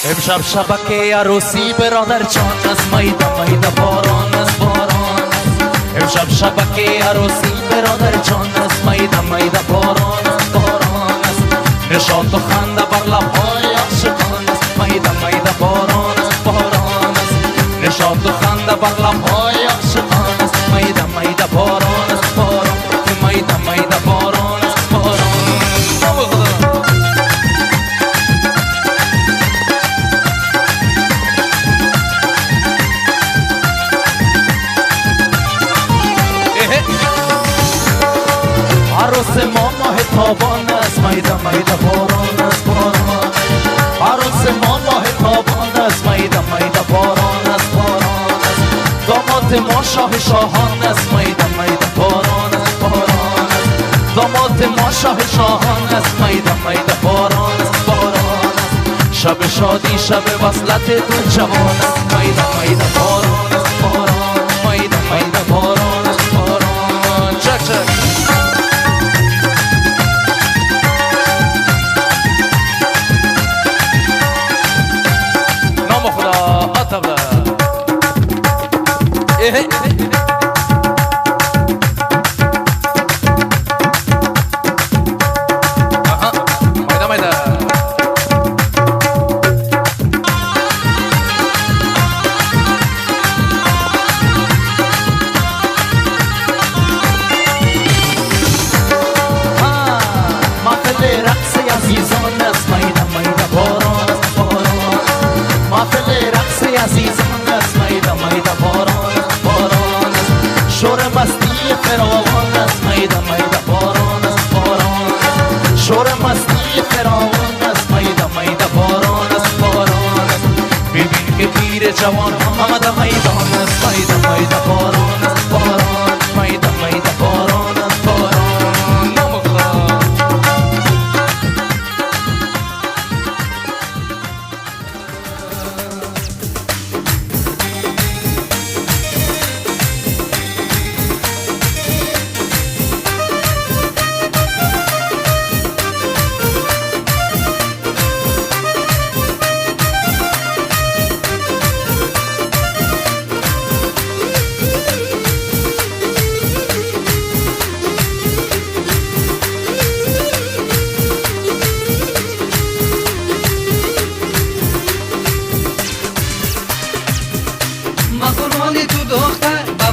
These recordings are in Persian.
امشب شبکه عروسی برادر جان از میده میده باران از باران. امشب شبکه عروسی برادر جان از میده میده باران از باران است. نشاط و خنده بر لبهای عاشقان است. میده میده باران از باران است. نشاط و خنده بر لبهای عاشقان است. میده میده باران از باران. میده میده باران از باران. عروس ما ماه تابان است. میده میده باران است باران. عروس ما ماه تابان است. میده میده باران است باران است. داماد ما شاه شاهان است. میده میده باران است باران است. داماد ما شاه شاهان است. میده میده باران است باران است. شب شادی شب وصلت دو جوان است. میده میده باران است باران. میده میده باران است باران. چک چک فراوان است. میده میده باران است باران. شور مستی فراوان است. میده میده باران است باران است. ببین که پیر جوان آمده میدان است. میده میده باران است باران. میده میده باران است باران.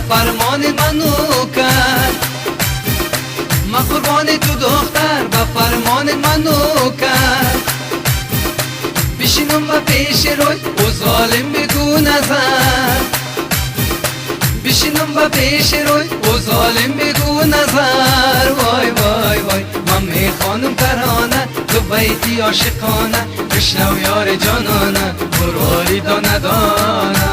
فرمان منو کرد. ما قربان تو دختر با فرمان منو کرد. بشینم با پیش روی و ظالم بگو نظر. بشینم با پیش روی و ظالم بگو نظر. وای وای وای من میخوانم ترانه تو بیتی عاشقانه. بشنو یار جانانه براری دانه دانه.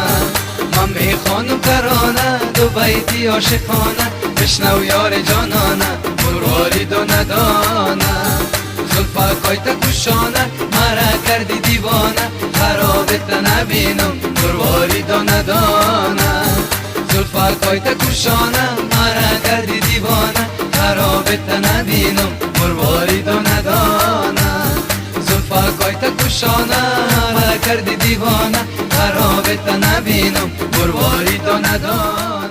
من میخوانم ترانه دو بیتی عاشقانه. بشنو یار جانانه براری دو ندانه. زلفکای کشانه مرا کردی دیوانه. خرابت نبینم براری دو ندانه. زلفکای کشانه مرا کردی دیوانه. خرابت نبینم براری دو ندانه. زلفکای کشانه مرا کردی دیوانه. خرابت نبینم برباری تو ندانم.